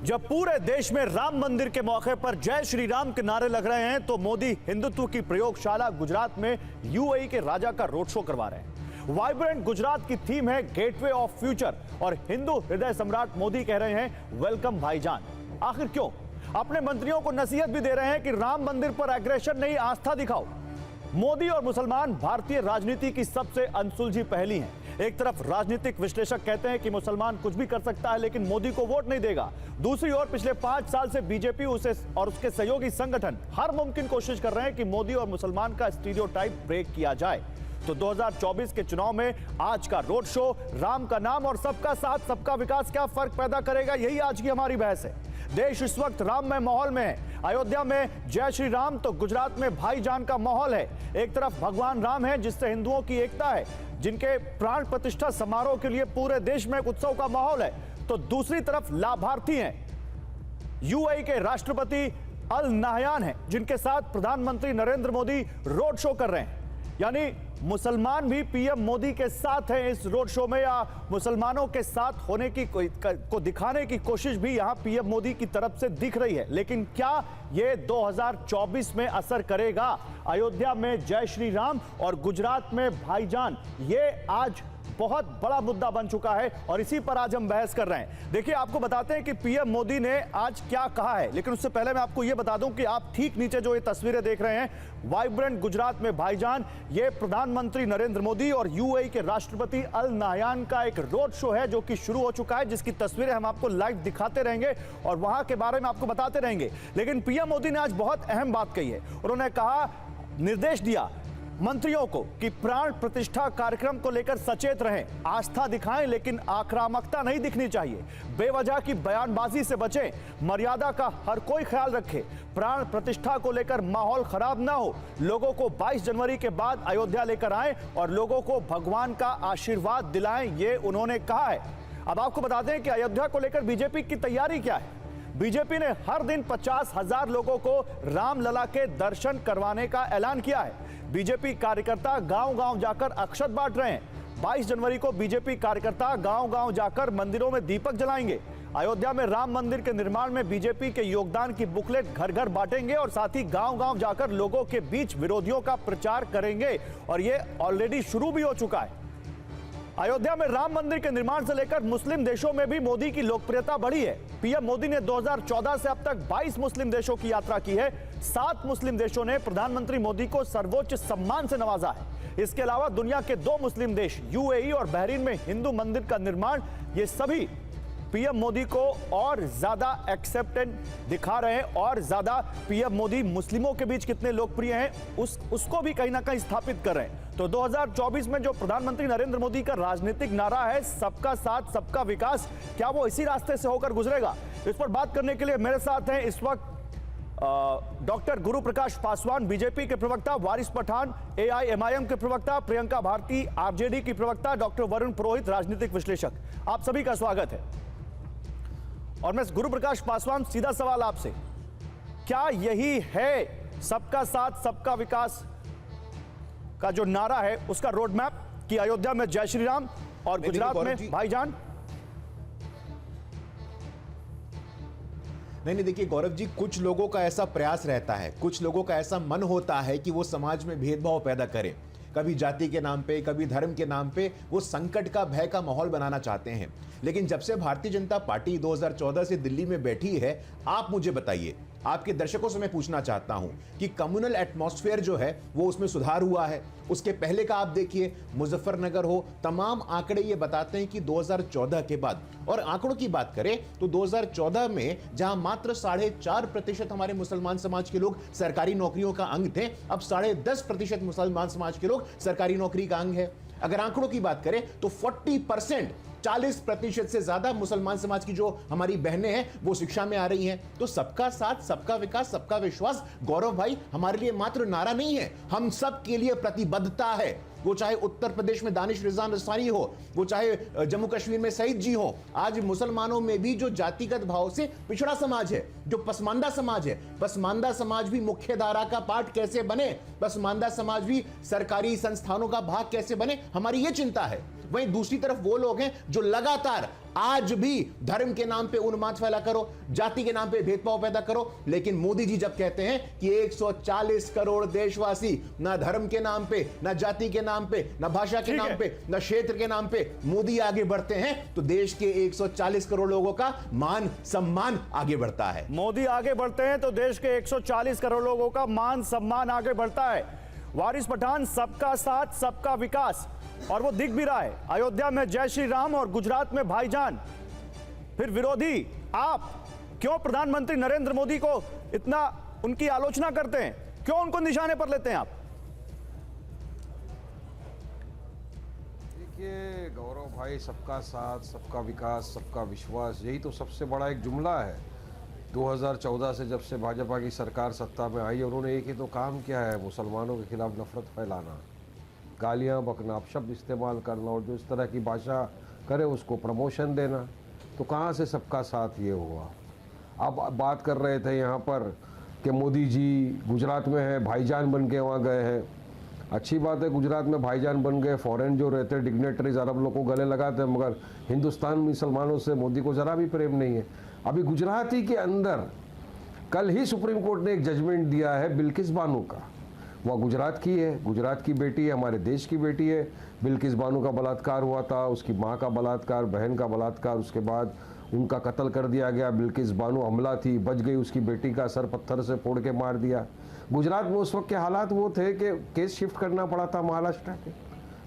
जब पूरे देश में राम मंदिर के मौके पर जय श्री राम के नारे लग रहे हैं तो मोदी हिंदुत्व की प्रयोगशाला गुजरात में यूएई के राजा का रोड शो करवा रहे हैं। वाइब्रेंट गुजरात की थीम है गेटवे ऑफ फ्यूचर और हिंदू हृदय सम्राट मोदी कह रहे हैं वेलकम भाईजान। आखिर क्यों? अपने मंत्रियों को नसीहत भी दे रहे हैं कि राम मंदिर पर एग्रेशन नहीं, आस्था दिखाओ। मोदी और मुसलमान भारतीय राजनीति की सबसे अनसुलझी पहेली हैं। एक तरफ राजनीतिक विश्लेषक कहते हैं कि मुसलमान कुछ भी कर सकता है लेकिन मोदी को वोट नहीं देगा। दूसरी ओर पिछले 5 साल से बीजेपी उसे और उसके सहयोगी संगठन हर मुमकिन कोशिश कर रहे हैं कि मोदी और मुसलमान का स्टीरियोटाइप ब्रेक किया जाए। तो 2024 के चुनाव में आज का रोड शो राम का नाम और सबका साथ सबका विकास क्या फर्क पैदा करेगा, यही आज की हमारी बहस है। देश इस वक्त राममय माहौल में है। अयोध्या में जय श्री राम तो गुजरात में भाईजान का माहौल है। एक तरफ भगवान राम है जिससे हिंदुओं की एकता है, जिनके प्राण प्रतिष्ठा समारोह के लिए पूरे देश में एक उत्सव का माहौल है, तो दूसरी तरफ लाभार्थी हैं यूएई के राष्ट्रपति अल नाहयान हैं जिनके साथ प्रधानमंत्री नरेंद्र मोदी रोड शो कर रहे हैं। यानी मुसलमान भी पीएम मोदी के साथ हैं इस रोड शो में, या मुसलमानों के साथ होने की को दिखाने की कोशिश भी यहां पीएम मोदी की तरफ से दिख रही है। लेकिन क्या ये 2024 में असर करेगा? अयोध्या में जय श्री राम और गुजरात में भाईजान, ये आज बहुत बड़ा मुद्दा बन चुका है और इसी पर आज हम बहस कर रहे हैं। देखिए, आपको बताते हैं कि पीएम मोदी ने आज क्या कहा है, लेकिन उससे पहले मैं आपको यह बता दूं कि आप ठीक नीचे जो ये तस्वीरें देख रहे हैं, वाइब्रेंट गुजरात में भाईजान, ये प्रधानमंत्री नरेंद्र मोदी और यूएई के राष्ट्रपति अल नाहयान का एक रोड शो है जो कि शुरू हो चुका है, जिसकी तस्वीरें हम आपको लाइव दिखाते रहेंगे और वहां के बारे में आपको बताते रहेंगे। लेकिन पीएम मोदी ने आज बहुत अहम बात कही है। उन्होंने कहा, निर्देश दिया मंत्रियों को कि प्राण प्रतिष्ठा कार्यक्रम को लेकर सचेत रहें, आस्था दिखाएं लेकिन आक्रामकता नहीं दिखनी चाहिए, बेवजह की बयानबाजी से बचें, मर्यादा का हर कोई ख्याल रखे, प्राण प्रतिष्ठा को लेकर माहौल खराब ना हो, लोगों को 22 जनवरी के बाद अयोध्या लेकर आएं और लोगों को भगवान का आशीर्वाद दिलाएं, ये उन्होंने कहा है। अब आपको बता दें कि अयोध्या को लेकर बीजेपी की तैयारी क्या है। बीजेपी ने हर दिन 50,000 लोगों को रामलला के दर्शन करवाने का ऐलान किया है। बीजेपी कार्यकर्ता गांव-गांव जाकर अक्षत बांट रहे हैं। 22 जनवरी को बीजेपी कार्यकर्ता गांव-गांव जाकर मंदिरों में दीपक जलाएंगे। अयोध्या में राम मंदिर के निर्माण में बीजेपी के योगदान की बुकलेट घर-घर बांटेंगे और साथ ही गांव-गांव जाकर लोगों के बीच विरोधियों का प्रचार करेंगे और ये ऑलरेडी शुरू भी हो चुका है। अयोध्या में राम मंदिर के निर्माण से लेकर मुस्लिम देशों में भी मोदी की लोकप्रियता बढ़ी है। पीएम मोदी ने 2014 से अब तक 22 मुस्लिम देशों की यात्रा की है। 7 मुस्लिम देशों ने प्रधानमंत्री मोदी को सर्वोच्च सम्मान से नवाजा है। इसके अलावा दुनिया के 2 मुस्लिम देश यूएई और बहरीन में हिंदू मंदिर का निर्माण, ये सभी पीएम मोदी को और ज्यादा एक्सेप्टेंस दिखा रहे हैं और ज्यादा पीएम मोदी मुस्लिमों के बीच कितने लोकप्रिय हैं उसको भी कहीं ना कहीं स्थापित कर रहे हैं। तो 2024 में जो प्रधानमंत्री नरेंद्र मोदी का राजनीतिक नारा है सबका साथ सबका विकास, क्या वो इसी रास्ते से होकर गुजरेगा? इस पर बात करने के लिए मेरे साथ हैं इस वक्त डॉक्टर गुरु प्रकाश पासवान, बीजेपी के प्रवक्ता, वारिस पठान एआईएमआईएम के प्रवक्ता, प्रियंका भारती आरजेडी की प्रवक्ता, डॉक्टर वरुण पुरोहित राजनीतिक विश्लेषक। आप सभी का स्वागत है। और मैं गुरु प्रकाश पासवान, सीधा सवाल आपसे, क्या यही है सबका साथ सबका विकास का जो नारा है उसका रोड मैप कि अयोध्या में जय श्री राम और गुजरात में भाईजान? नहीं, देखिए गौरव जी, कुछ लोगों का ऐसा प्रयास रहता है, कुछ लोगों का ऐसा मन होता है कि वो समाज में भेदभाव पैदा करें, कभी जाति के नाम पे, कभी धर्म के नाम पे वो संकट का, भय का माहौल बनाना चाहते हैं। लेकिन जब से भारतीय जनता पार्टी 2014 से दिल्ली में बैठी है, आप मुझे बताइए, आपके दर्शकों से मैं पूछना चाहता हूं कि कम्युनल एटमॉस्फेयर जो है वो उसमें सुधार हुआ है? उसके पहले का आप देखिए, मुजफ्फरनगर हो, तमाम आंकड़े ये बताते हैं कि 2014 के बाद, और आंकड़ों की बात करें तो 2014 में जहां मात्र 4.5% हमारे मुसलमान समाज के लोग सरकारी नौकरियों का अंग थे, अब 10.5% मुसलमान समाज के लोग सरकारी नौकरी का अंग है। अगर आंकड़ों की बात करें तो 40%, 40% से ज्यादा मुसलमान समाज की जो हमारी बहनें हैं वो शिक्षा में आ रही हैं। तो सबका साथ सबका विकास सबका विश्वास, गौरव भाई, हमारे लिए मात्र नारा नहीं है, हम सब के लिए प्रतिबद्धता है। वो चाहे उत्तर प्रदेश में दानिश रिजवान रसानी हो, वो चाहे जम्मू कश्मीर में सईद जी हो, आज मुसलमानों में भी जो जातिगत भाव से पिछड़ा समाज है, जो पसमानदा समाज है, पसमानदा समाज भी मुख्य धारा का पार्ट कैसे बने, पसमानदा समाज भी सरकारी संस्थानों का भाग कैसे बने, हमारी ये चिंता है। वहीं दूसरी तरफ वो लोग हैं जो लगातार आज भी धर्म के नाम पे उन्माद फैला करो, जाति के नाम पे भेदभाव पैदा करो। लेकिन मोदी जी जब कहते हैं कि 140 करोड़ देशवासी ना धर्म के नाम पे, ना जाति के नाम पे, ना भाषा के नाम पे, ना क्षेत्र के नाम पे मोदी आगे बढ़ते हैं, तो देश के 140 करोड़ लोगों का मान सम्मान आगे बढ़ता है। मोदी आगे बढ़ते हैं तो देश के 140 करोड़ लोगों का मान सम्मान आगे बढ़ता है। वारिस पठान, सबका साथ सबका विकास, और वो दिख भी रहा है। अयोध्या में जय श्री राम और गुजरात में भाईजान। फिर विरोधी आप क्यों प्रधानमंत्री नरेंद्र मोदी को इतना उनकी आलोचना करते हैं, क्यों उनको निशाने पर लेते हैं आप? देखिए गौरव भाई, सबका साथ सबका विकास सबका विश्वास, यही तो सबसे बड़ा एक जुमला है। 2014 से जब से भाजपा की सरकार सत्ता में आई, उन्होंने एक ही तो काम किया है, मुसलमानों के खिलाफ नफरत फैलाना, गालियाँ बकना, अपशब्द इस्तेमाल करना, और जो इस तरह की भाषा करे उसको प्रमोशन देना। तो कहाँ से सबका साथ ये हुआ? आप बात कर रहे थे यहाँ पर कि मोदी जी गुजरात में हैं, भाईजान बन के वहाँ गए हैं। अच्छी बात है, गुजरात में भाईजान बन गए। फॉरेन जो रहते डिग्नेटरीज अरब लोग को गले लगाते हैं, मगर हिंदुस्तान मुसलमानों से मोदी को ज़रा भी प्रेम नहीं है। अभी गुजराती के अंदर कल ही सुप्रीम कोर्ट ने एक जजमेंट दिया है बिल्किस बानो का। वह गुजरात की है, गुजरात की बेटी है, हमारे देश की बेटी है। बिल्किस बानो का बलात्कार हुआ था, उसकी माँ का बलात्कार, बहन का बलात्कार, उसके बाद उनका कत्ल कर दिया गया। बिल्किस बानो हमला थी, बच गई, उसकी बेटी का सर पत्थर से फोड़ के मार दिया। गुजरात में उस वक्त के हालात वो थे कि केस शिफ्ट करना पड़ा था महाराष्ट्र के।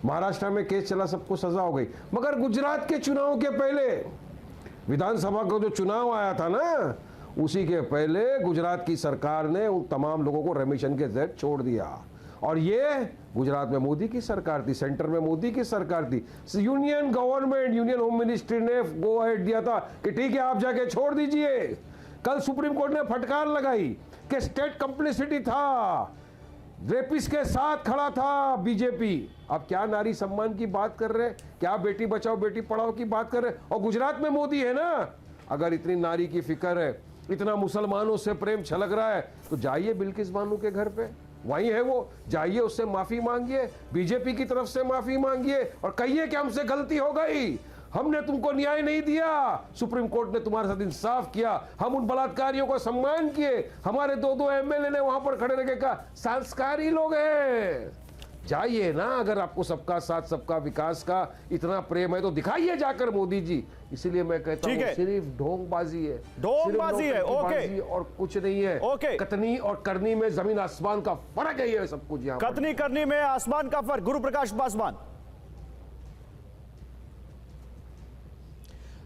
महाराष्ट्र में केस चला, सबको सजा हो गई। मगर गुजरात के चुनाव के पहले, विधानसभा का जो चुनाव आया था ना, उसी के पहले गुजरात की सरकार ने उन तमाम लोगों को रेमिशन के तहत छोड़ दिया। और ये गुजरात में मोदी की सरकार थी, सेंटर में मोदी की सरकार थी। Union government, union home ministry ने गो अहेड दिया था कि ठीक है आप जाके छोड़ दीजिए। कल सुप्रीम कोर्ट ने फटकार लगाई कि स्टेट कंप्लिसिटी था, रेपिस के साथ खड़ा था बीजेपी। अब क्या नारी सम्मान की बात कर रहे हैं, क्या बेटी बचाओ बेटी पढ़ाओ की बात कर रहे हैं? और गुजरात में मोदी है ना। अगर इतनी नारी की फिक्र है, इतना मुसलमानों से प्रेम छलक रहा है, तो जाइए बिल्किस बानो के घर पे, वहीं है वो, जाइए उससे माफी मांगिए, बीजेपी की तरफ से माफी मांगिए और कहिए कि हमसे गलती हो गई, हमने तुमको न्याय नहीं दिया, सुप्रीम कोर्ट ने तुम्हारे साथ इंसाफ किया, हम उन बलात्कारियों का सम्मान किए, हमारे दो एमएलए ने वहां पर खड़े रह कहा संस्कारी लोग हैं। जाइए ना, अगर आपको सबका साथ सबका विकास का इतना प्रेम है तो दिखाइए जाकर मोदी जी। इसीलिए मैं कहता हूँ सिर्फ ढोंगबाजी है, ढोंगबाजी है, ओके, और कुछ नहीं है। ओके, कतनी और करनी में जमीन आसमान का फर्क है, ये सब कुछ यहाँ कतनी करनी में आसमान का फर्क। गुरु प्रकाश पासवान।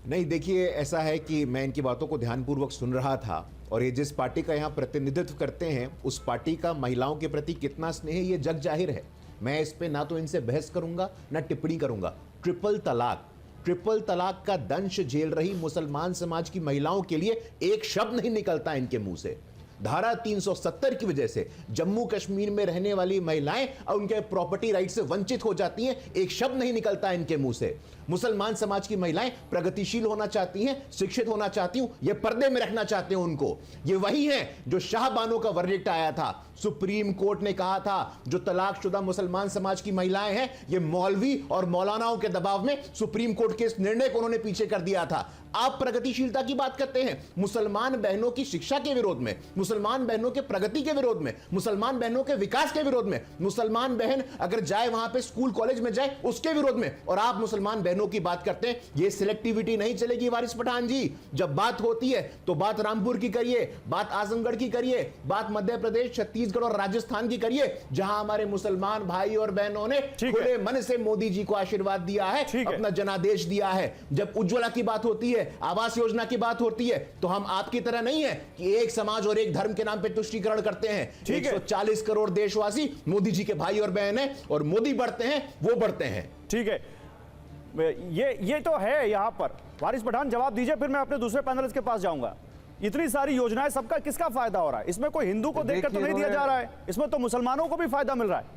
नहीं, देखिए ऐसा है कि मैं इनकी बातों को ध्यानपूर्वक सुन रहा था, और ये जिस पार्टी का यहाँ प्रतिनिधित्व करते हैं उस पार्टी का महिलाओं के प्रति कितना स्नेह है ये जग जाहिर है। मैं इस पे ना तो इनसे बहस करूंगा ना टिप्पणी करूंगा। ट्रिपल तलाक का दंश झेल रही मुसलमान समाज की महिलाओं के लिए एक शब्द नहीं निकलता इनके मुंह से। धारा 370 की वजह से जम्मू कश्मीर में रहने वाली महिलाएं और उनके प्रॉपर्टी राइट से वंचित हो जाती हैं, एक शब्द नहीं निकलता इनके मुंह से। मुसलमान समाज की महिलाएं प्रगतिशील होना चाहती हैं, शिक्षित होना चाहती हूं, ये पर्दे में रखना चाहते हैं उनको। ये वही है जो शाहबानो का वर्डिक्ट आया था। सुप्रीम कोर्ट ने कहा था जो तलाकशुदा मुसलमान समाज की महिलाएं हैं ये मौलवी और मौलानाओं के दबाव में सुप्रीम कोर्ट के इस निर्णय को उन्होंने पीछे कर दिया था। आप प्रगतिशीलता की बात करते हैं, मुसलमान बहनों की शिक्षा के विरोध में, मुसलमान बहनों के प्रगति के विरोध में, मुसलमान बहनों के विकास के विरोध में, मुसलमान बहन अगर जाए वहां पे स्कूल कॉलेज में जाए उसके विरोध में, और आप मुसलमान बहनों की बात करते हैं। ये सिलेक्टिविटी नहीं चलेगी वारिस पठान जी। जब बात होती है तो बात रामपुर की करिए, बात आजमगढ़ की करिए, बात मध्य प्रदेश, छत्तीसगढ़ और राजस्थान की करिए, जहां हमारे मुसलमान भाई और बहनों ने खुले मन से मोदी जी को आशीर्वाद दिया है, अपना जनादेश दिया है। जब उज्ज्वला की बात होती है, आवास योजना की बात होती है, तो हम आपकी तरह नहीं है कि एक समाज और एक धर्म के नाम पे तुष्टीकरण करते हैं। 140 करोड़ देशवासी मोदी जी के भाई और बहन हैं, और मोदी बढ़ते हैं वो बढ़ते हैं। ठीक है, ये तो है। यहां पर वारिस पठान जवाब दीजिए, फिर मैं अपने दूसरे पैनलिस्ट के पास जाऊंगा। इतनी सारी योजनाएं, सबका किसका फायदा हो रहा है? इसमें कोई हिंदू को देखकर तो नहीं दिया जा रहा है, इसमें तो मुसलमानों को भी फायदा मिल रहा है।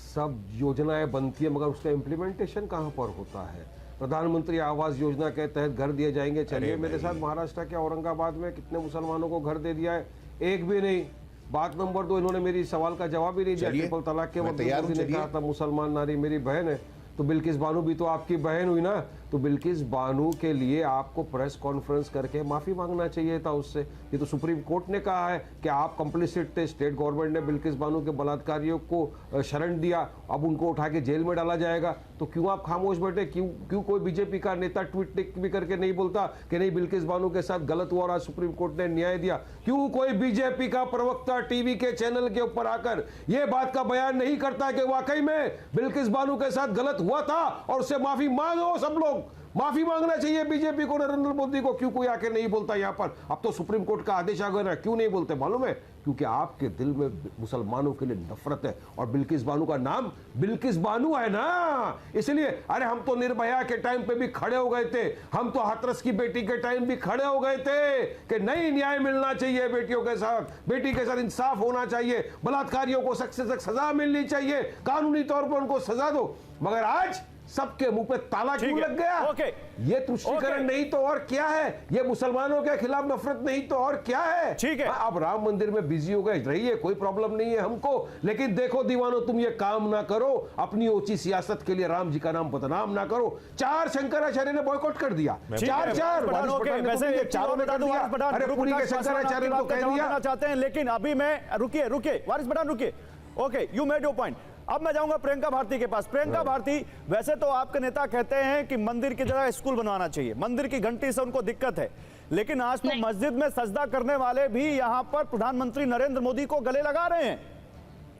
सब योजनाएं बनती है मगर उसका इम्प्लीमेंटेशन कहां पर होता है? प्रधानमंत्री आवास योजना के तहत घर दिए जाएंगे, चलिए मेरे साथ महाराष्ट्र के औरंगाबाद में कितने मुसलमानों को घर दे दिया है? एक भी नहीं। बात नंबर 2, इन्होंने मेरी सवाल का जवाब ही नहीं दिया। चलिए, ट्रिपल तलाक के मैं वक्त तैयार हूं, मोदी ने चलिए। कहा था मुसलमान नारी मेरी बहन है, तो बिल्किस बानो भी तो आपकी बहन हुई ना। तो बिल्किस बानो के लिए आपको प्रेस कॉन्फ्रेंस करके माफी मांगना चाहिए था उससे। ये तो सुप्रीम कोर्ट ने कहा है कि आप कंप्लिसिट थे, स्टेट गवर्नमेंट ने बिल्किस बानो के बलात्कारियों को शरण दिया, अब उनको उठा के जेल में डाला जाएगा। तो क्यों आप खामोश बैठे? क्यों कोई बीजेपी का नेता ट्वीट भी करके नहीं बोलता कि नहीं बिल्किस बानो के साथ गलत हुआ और आज सुप्रीम कोर्ट ने न्याय दिया? क्यों कोई बीजेपी का प्रवक्ता टीवी के चैनल के ऊपर आकर यह बात का बयान नहीं करता कि वाकई में बिल्किस बानो के साथ गलत हुआ था और उससे माफी मांगो? सब लोग माफी मांगना चाहिए बीजेपी को, नरेंद्र मोदी को। क्यों कोई आके नहीं बोलता यहाँ पर? अब तो सुप्रीम कोर्ट का आदेश आ गया, क्यों नहीं बोलते मालूम है? क्योंकि आपके दिल में मुसलमानों के लिए नफरत है और बिल्किस बानो का नाम बिल्किस बानो है ना, इसलिए। अरे हम तो निर्भया के टाइम पे भी खड़े हो गए थे, हम तो हाथरस की बेटी के टाइम भी खड़े हो गए थे कि नहीं, न्याय मिलना चाहिए बेटियों के साथ, बेटी के साथ इंसाफ होना चाहिए, बलात्कारियों को सख्त से सख्त सजा मिलनी चाहिए, कानूनी तौर पर उनको सजा दो। मगर आज सबके मुंह पे ताला क्यों लग गया? ये तुष्टीकरण नहीं तो और क्या है? ये मुसलमानों के खिलाफ नफरत नहीं तो और क्या है? ठीक है, अब राम मंदिर में बिजी हो गए, रहिए, कोई प्रॉब्लम नहीं है हमको, लेकिन देखो दीवानो, तुम ये काम ना करो, अपनी ऊंची सियासत के लिए राम जी का नाम बदनाम ना करो। 4 शंकराचार्य ने बॉयकॉट कर दिया, 4 वैसे चारों ने कर दिया। अरे पूरी के शंकराचार्य को कह दिया चाहते हैं, लेकिन अभी मैं रुकिए वारिस पठान रुकिए। Okay, you made your point. अब मैं जाऊंगा प्रियंका भारती के पास। प्रियंका भारती, वैसे तो आपके नेता कहते हैं कि मंदिर की जगह स्कूल बनवाना चाहिए, मंदिर की घंटी से उनको दिक्कत है, लेकिन आज तो मस्जिद में सजदा करने वाले भी यहाँ पर प्रधानमंत्री नरेंद्र मोदी को गले लगा रहे हैं।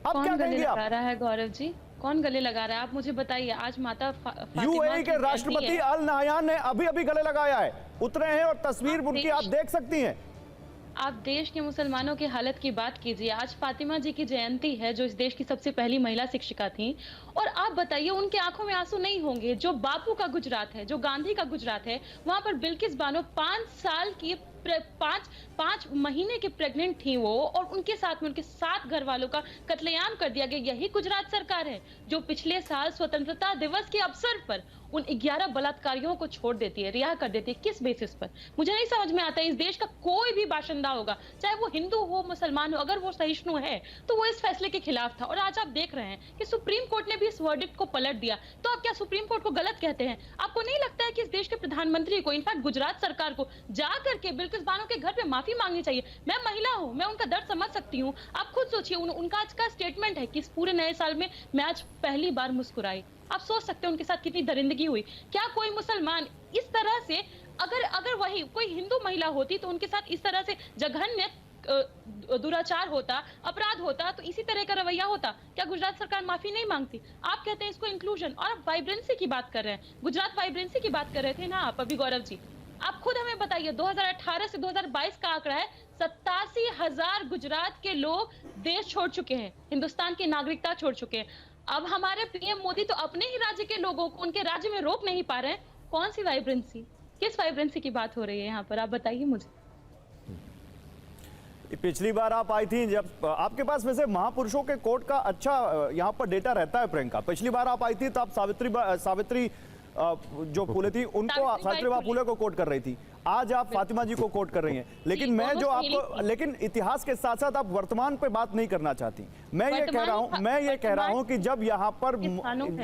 अब क्या कहेंगे आप? लगा रहा है गौरव जी, कौन गले लगा रहा है? आप मुझे बताइए। आज माता यूएई के राष्ट्रपति अल नाहयान ने अभी गले लगाया है, उतरे हैं, और तस्वीर उनकी आप देख सकती हैं। आप देश के मुसलमानों की हालत की बात कीजिए। आज फातिमा जी की जयंती है, जो इस देश की सबसे पहली महिला शिक्षिका थी, और आप बताइए उनके आंखों में आंसू नहीं होंगे? जो बापू का गुजरात है, जो गांधी का गुजरात है, वहां पर बिल्किस बानो 5 साल की 5 महीने की प्रेग्नेंट थी वो, और उनके साथ में उनके 7 घर वालों का कत्लेआम कर दिया गया। यही गुजरात सरकार है जो पिछले साल स्वतंत्रता दिवस के अवसर पर उन 11 बलात्कारियों को छोड़ देती है, रिहा कर देती है। किस बेसिस पर? मुझे नहीं समझ में आता है। इस देश का कोई भी बाशिंदा होगा, चाहे वो हिंदू हो मुसलमान हो, अगर वो सहिष्णु है तो वो इस फैसले के खिलाफ था। और आज आप देख रहे हैं कि सुप्रीम कोर्ट ने भी इस वर्डिक्ट को पलट दिया। तो आप क्या सुप्रीम कोर्ट को गलत कहते हैं? आपको नहीं लगता है कि इस देश के प्रधानमंत्री को, इनफैक्ट गुजरात सरकार को, जाकर के बिल्किस बानो के घर पे माफी मांगनी चाहिए? मैं महिला हूं, मैं उनका दर्द समझ सकती हूँ। आप खुद सोचिए, उनका आज का स्टेटमेंट है कि इस पूरे नए साल में मैं आज पहली बार मुस्कुराई। आप सोच सकते हैं उनके साथ कितनी दरिंदगी हुई। क्या कोई मुसलमान इस तरह से, अगर वही कोई हिंदू महिला होती तो उनके साथ इस तरह से जघन्य दुराचार होता, अपराध होता, तो इसी तरह का रवैया होता? क्या गुजरात सरकार माफी नहीं मांगती? आप कहते हैं इसको इंक्लूजन, और आप वाइब्रेंसी की बात कर रहे हैं, गुजरात वाइब्रेंसी की बात कर रहे थे ना आप अभी, गौरव जी। आप खुद हमें बताइए, 2018 से 2022 का आंकड़ा है, 87,000 गुजरात के लोग देश छोड़ चुके हैं, हिंदुस्तान की नागरिकता छोड़ चुके हैं। अब हमारे पीएम मोदी तो अपने ही राज्य के लोगों को उनके राज्य में रोक नहीं पा रहे हैं। कौन सी वाइब्रेंसी, किस वाइब्रेंसी की बात हो रही है यहाँ पर? आप बताइए मुझे। पिछली बार आप आई थी, जब आपके पास वैसे महापुरुषों के कोर्ट का अच्छा यहाँ पर डेटा रहता है प्रियंका। पिछली बार आप आई थी तो आप सावित्री जो फूले थी उनको, सावित्रीबाई फूले को कोट कर रही थी। आज आप फातिमा जी को कोट कर रही हैं। लेकिन मैं जो आपको, लेकिन इतिहास के साथ साथ आप वर्तमान पे बात नहीं करना चाहती। मैं ये कह रहा हूं कि जब यहाँ पर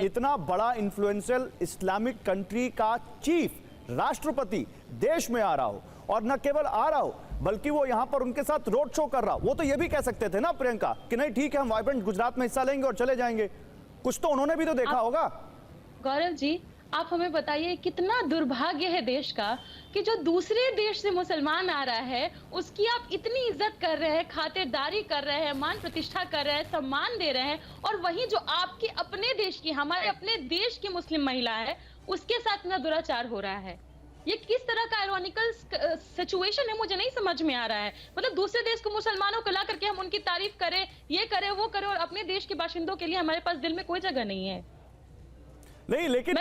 इतना बड़ा इन्फ्लुएंशियल इस्लामिक कंट्री का चीफ राष्ट्रपति देश में आ रहा हो, और न केवल आ रहा हो बल्कि वो यहाँ पर उनके साथ रोड शो कर रहा हो, वो तो ये भी कह सकते थे ना प्रियंका कि नहीं ठीक है, हम वाइब्रेंट गुजरात में हिस्सा लेंगे और चले जाएंगे। कुछ तो उन्होंने भी तो देखा होगा। गौरव जी, आप हमें बताइए, कितना दुर्भाग्य है देश का कि जो दूसरे देश से मुसलमान आ रहा है उसकी आप इतनी इज्जत कर रहे हैं, खातिरदारी कर रहे हैं, मान प्रतिष्ठा कर रहे हैं, सम्मान दे रहे हैं, और वही जो आपके अपने देश की, हमारे अपने देश की मुस्लिम महिला है, उसके साथ में दुराचार हो रहा है। ये किस तरह का आयरॉनिकल सिचुएशन है, मुझे नहीं समझ में आ रहा है। मतलब दूसरे देश को मुसलमानों को ला करके हम उनकी तारीफ करें, ये करें वो करें, और अपने देश के बाशिंदों के लिए हमारे पास दिल में कोई जगह नहीं है। नहीं, लेकिन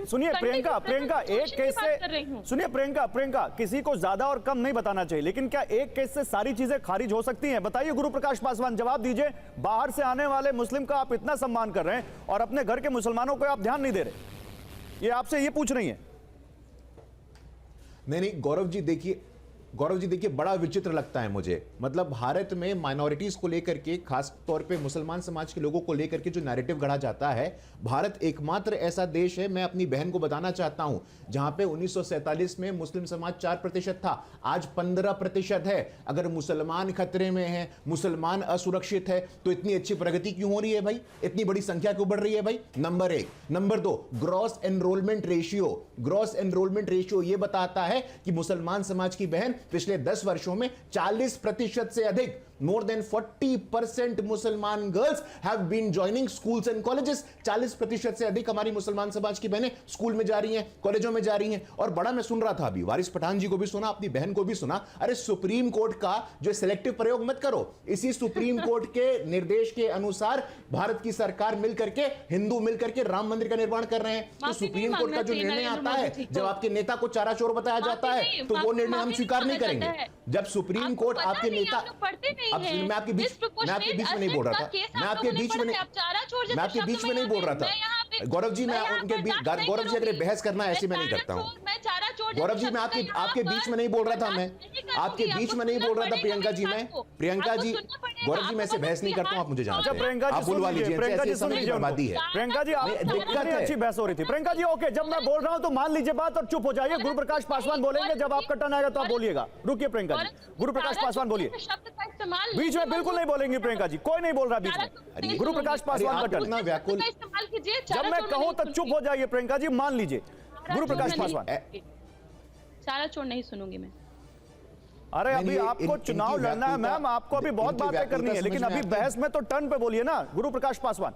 सुनिए प्रियंका, एक केस से सुनिए प्रियंका, किसी को ज्यादा और कम नहीं बताना चाहिए, लेकिन क्या एक केस से सारी चीजें खारिज हो सकती हैं? बताइए गुरु प्रकाश पासवान, जवाब दीजिए। बाहर से आने वाले मुस्लिम का आप इतना सम्मान कर रहे हैं और अपने घर के मुसलमानों को आप ध्यान नहीं दे रहे। ये आपसे ये पूछ रही है। नहीं, गौरव जी देखिए, गौरव जी देखिए, बड़ा विचित्र लगता है मुझे, मतलब भारत में माइनॉरिटीज को लेकर के, खास तौर पे मुसलमान समाज के लोगों को लेकर के जो नैरेटिव गढ़ा जाता है, भारत एकमात्र ऐसा देश है, मैं अपनी बहन को बताना चाहता हूं, जहां पे 1947 में मुस्लिम समाज 4% था, आज 15% है। अगर मुसलमान खतरे में है, मुसलमान असुरक्षित है, तो इतनी अच्छी प्रगति क्यों हो रही है भाई? इतनी बड़ी संख्या क्यों बढ़ रही है भाई? Number 1। Number 2, gross enrolment ratio. Gross enrolment ratio यह बताता है कि मुसलमान समाज की बहन पिछले 10 वर्षों में 40% से अधिक, more than 40% मुसलमान girls have been joining schools and colleges. 40% से अधिक हमारी मुसलमान समाज की बहनें स्कूल में जा रही हैं, कॉलेजों में जा रही हैं। और बड़ा मैं सुन रहा था अभी, वारिस पठान जी को भी सुना, अपनी बहन को भी सुना, अरे सुप्रीम कोर्ट का जो सिलेक्टिव प्रयोग मत करो। इसी सुप्रीम कोर्ट के निर्देश के अनुसार भारत की सरकार मिलकर के, हिंदू मिलकर के राम मंदिर का निर्माण कर रहे हैं। तो सुप्रीम कोर्ट का जो निर्णय आता है, जब आपके नेता को चारा चोर बताया जाता है, तो वो निर्णय हम स्वीकार नहीं करेंगे। जब सुप्रीम कोर्ट आपके नेता, अब मैं आपके बीच में नहीं बोल रहा था, मैं आपके बीच में नहीं बोल रहा था। गौरव जी, मैं उनके बीच, गौरव जी अगर बहस करना ऐसे मैं नहीं करता हूं। गौरव जी, मैं आपके बीच में नहीं बोल रहा था, मैं आपके बीच में नहीं बोल रहा था। प्रियंका जी, प्रियंका जी, गौरव जी, मैं ऐसे बहस नहीं करता हूं, आप मुझे जानते हैं। आप बुलवा लीजिए, बर्बादी है। प्रियंका जी, दिक्कत है, अच्छी बहस हो रही थी। प्रियंका जी, ओके, जब मैं बोल रहा हूं तो मान लीजिए बात और चुप हो जाइए। गुरु प्रकाश पासवान बोलेंगे, जब आपका टर्न आएगा तो आप बोलिएगा। रुकिए प्रियंका जी, गुरु प्रकाश पासवान बोलिए। बीच में बिल्कुल नहीं बोलेंगे प्रियंका जी, कोई नहीं बोल रहा बीच में। गुरु प्रकाश पासवान का टर्न, व्याकुल, जब मैं कहूं तो चुप हो जाइए प्रियंका जी, मान लीजिए। गुरु प्रकाश पासवान, चारा चोर नहीं सुनूंगी मैं। अरे अभी आपको चुनाव लड़ना है मैम, आपको अभी बहुत बातें करनी है, लेकिन अभी बहस में तो टर्न पे बोलिए ना। गुरु प्रकाश पासवान,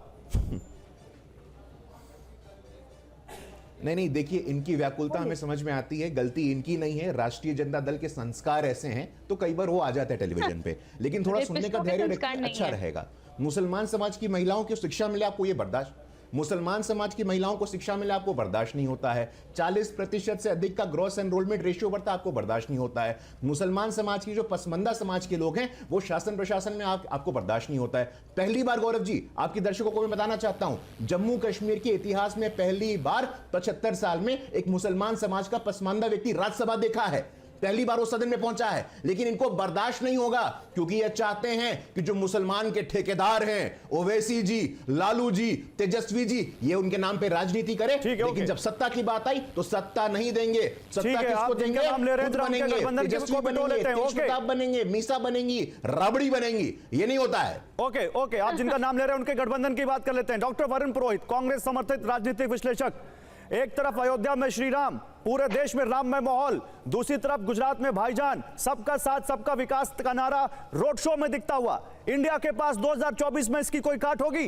नहीं देखिए, इनकी व्याकुलता हमें समझ में आती है, गलती इनकी नहीं है। राष्ट्रीय जनता दल के संस्कार ऐसे हैं तो कई बार वो आ जाता है टेलीविजन पे, लेकिन थोड़ा सुनने का धैर्य अच्छा रहेगा। मुसलमान समाज की महिलाओं को शिक्षा मिले, आपको ये बर्दाश्त? मुसलमान समाज की महिलाओं को शिक्षा मिले, आपको बर्दाश्त नहीं होता है। 40% से अधिक का ग्रॉस एनरोलमेंट रेशियो बढ़ता, आपको बर्दाश्त नहीं होता है। मुसलमान समाज की जो पसमंदा समाज के लोग हैं वो शासन प्रशासन में आपको बर्दाश्त नहीं होता है। पहली बार गौरव जी, आपकी दर्शकों को मैं बताना चाहता हूं, जम्मू कश्मीर के इतिहास में पहली बार 75 साल में एक मुसलमान समाज का पसमानदा व्यक्ति राज्यसभा देखा है। पहली बार वो सदन में पहुंचा है, लेकिन इनको बर्दाश्त नहीं होगा, क्योंकि ये चाहते हैं कि जो मुसलमान के ठेकेदार हैं, ओवैसी जी, लालू जी, तेजस्वी जी, ये उनके नाम पे राजनीति करे। लेकिन जब सत्ता की बात आई तो सत्ता नहीं देंगे। सत्ता किसको देंगे? तेजस्वी बनेंगे, तेज प्रताप बनेंगे, मीसा बनेंगी, राबड़ी बनेंगी, ये नहीं होता है। ओके ओके, आप जिनका नाम ले रहे हैं उनके गठबंधन की बात कर लेते हैं। डॉक्टर वरुण पुरोहित, कांग्रेस समर्थित राजनीतिक विश्लेषक। एक तरफ अयोध्या में श्री राम, पूरे देश में राममय माहौल, दूसरी तरफ गुजरात में भाईजान, सबका साथ सबका विकास का नारा रोड शो में दिखता हुआ। इंडिया के पास 2024 में इसकी कोई काट होगी?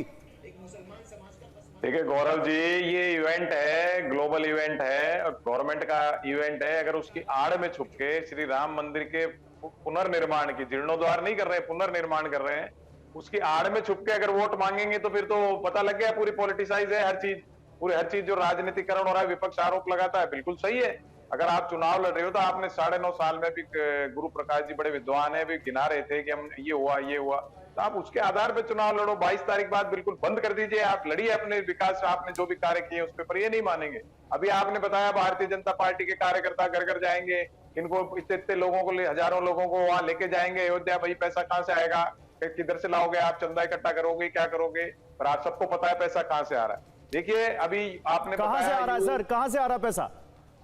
देखिए गौरव जी, ये इवेंट है, ग्लोबल इवेंट है और गवर्नमेंट का इवेंट है। अगर उसकी आड़ में छुप के श्री राम मंदिर के पुनर्निर्माण की, जीर्णोद्वार नहीं कर रहे हैं, पुनर्निर्माण कर रहे हैं, उसकी आड़ में छुप के अगर वोट मांगेंगे तो फिर तो पता लग गया पूरी पॉलिटिसाइज है हर चीज। पूरी हर चीज जो राजनीतिकरण हो रहा है, विपक्ष आरोप लगाता है, बिल्कुल सही है। अगर आप चुनाव लड़ रहे हो तो आपने 9.5 साल में भी, गुरु प्रकाश जी बड़े विद्वान है, भी गिना रहे थे कि हम ये हुआ, तो आप उसके आधार पर चुनाव लड़ो। 22 तारीख बाद बिल्कुल बंद कर दीजिए, आप लड़िए अपने विकास, आपने जो भी कार्य किए उस पर ये नहीं मानेंगे। अभी आपने बताया भारतीय जनता पार्टी के कार्यकर्ता घर घर जाएंगे, इनको इतने लोगों को, हजारों लोगों को वहां लेके जाएंगे अयोध्या। भाई पैसा कहां से आएगा, किधर से लाओगे आप, चंदा इकट्ठा करोगे, क्या करोगे? पर आप सबको पता है पैसा कहां से आ रहा है। देखिए अभी आपने कहां से आ रहा है सर, कहाँ से आ रहा पैसा?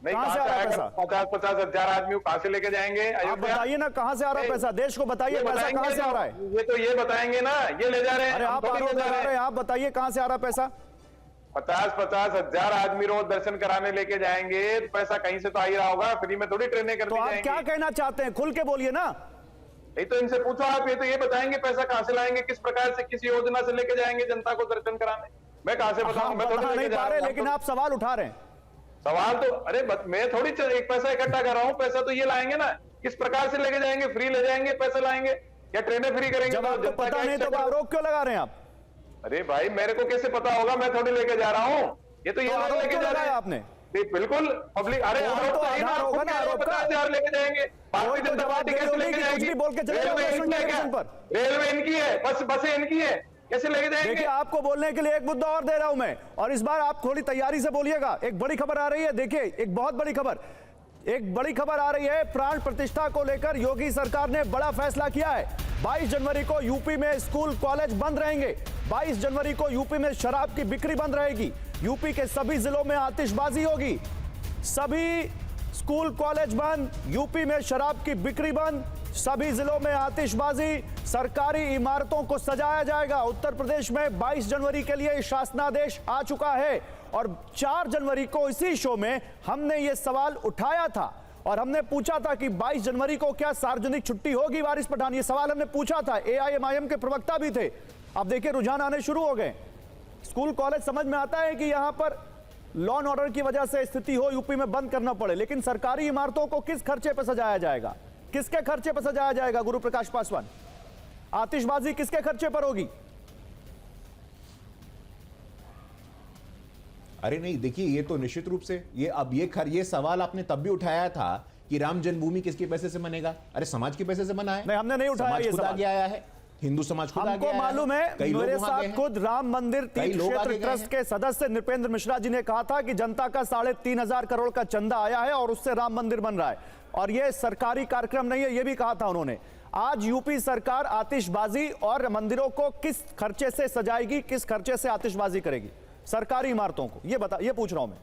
नहीं, कहां से आ रहा पैसा? 50-50 हजार आदमी कहां से लेके जाएंगे? आप बताइए ना, कहां से आ रहा पैसा? देश को बताइए, पैसा कहां से आ रहा है? ये तो ये बताएंगे ना, ये ले जा रहे हैं। अरे आप आरोप लगा रहे हैं, आप बताइए कहां से आ रहा पैसा? 50-50 हजार आदमी रोज दर्शन कराने लेके जाएंगे, तो पैसा कहीं से तो आ ही रहा होगा, फ्री में थोड़ी ट्रेनें कर दी जाएंगी। तो आप क्या कहना चाहते हैं, खुल के बोलिए ना। नहीं तो इनसे पूछो आप, ये तो ये बताएंगे पैसा कहां से लाएंगे, किस प्रकार से, किस योजना से लेके जाएंगे जनता को दर्शन कराने। मैं कहां से बताऊं? मैं थोड़ी लेके जा रहा हूं, लेकिन आप सवाल उठा रहे हैं। सवाल तो, अरे मैं थोड़ी एक पैसा इकट्ठा कर रहा हूं, पैसा तो ये लाएंगे ना, किस प्रकार से लेके जाएंगे? फ्री ले जाएंगे, पैसा लाएंगे या ट्रेनें फ्री करेंगे? जब आपको पता नहीं तो आरोप क्यों लगा रहे हैं आप? अरे भाई मेरे को कैसे पता होगा, मैं थोड़ी लेके जा रहा हूँ, ये तो ये लोग लेके जा रहे हैं। आपने बिल्कुल पब्लिक, अरे आरोप तो आधार होगा ना, आरोप का 50,000 लेके जाएंगे, भारतीय जनता पार्टी कैसे लेके जाएगी? रेलवे इनकी है, बसें इनकी है, कैसे लेके जाएंगे? देखिए आपको बोलने के लिए एक मुद्दा और दे रहा हूं मैं, और इस बार आप थोड़ी तैयारी से बोलिएगा। एक बड़ी खबर आ रही है, देखिए एक बहुत बड़ी खबर। एक बड़ी खबर आ रही है, प्राण प्रतिष्ठा को लेकर योगी सरकार ने बड़ा फैसला किया है। 22 जनवरी को यूपी में स्कूल कॉलेज बंद रहेंगे। 22 जनवरी को यूपी में शराब की बिक्री बंद रहेगी। यूपी के सभी जिलों में आतिशबाजी होगी। सभी स्कूल कॉलेज बंद, यूपी में शराब की बिक्री बंद, सभी जिलों में आतिशबाजी, सरकारी इमारतों को सजाया जाएगा। उत्तर प्रदेश में 22 जनवरी के लिए शासनादेश आ चुका है और 4 जनवरी को इसी शो में हमने ये सवाल उठाया था और हमने पूछा था कि 22 जनवरी को क्या सार्वजनिक छुट्टी होगी वारिस पठान, ये सवाल हमने पूछा था। AIMIM के प्रवक्ता भी थे। अब देखिए रुझान आने शुरू हो गए। स्कूल कॉलेज समझ में आता है कि यहां पर लॉ एंड ऑर्डर की वजह से स्थिति हो, यूपी में बंद करना पड़े, लेकिन सरकारी इमारतों को किस खर्चे पर सजाया जाएगा? किसके खर्चे पर सजाया जाएगा? गुरु प्रकाश पासवान, आतिशबाजी किसके खर्चे पर होगी? अरे नहीं, देखिए ये तो निश्चित रूप से ये सवाल आपने तब भी उठाया था कि राम जन्मभूमि किसके पैसे से बनेगा। अरे समाज के पैसे से बना है। नहीं, हमने नहीं उठाया ये समाज खुद आगे आया है, हिंदू समाज खुद आगे हमको आया है। मालूम है। मेरे साथ खुद राम मंदिर तीर्थ क्षेत्र ट्रस्ट के सदस्य नृपेंद्र मिश्रा जी ने कहा था कि जनता का 3,500 करोड़ का चंदा आया है और उससे राम मंदिर बन रहा है और यह सरकारी कार्यक्रम नहीं है, यह भी कहा था उन्होंने। आज यूपी सरकार आतिशबाजी और मंदिरों को किस खर्चे से सजाएगी, किस खर्चे से आतिशबाजी करेगी सरकारी इमारतों को, ये पूछ रहा हूं मैं।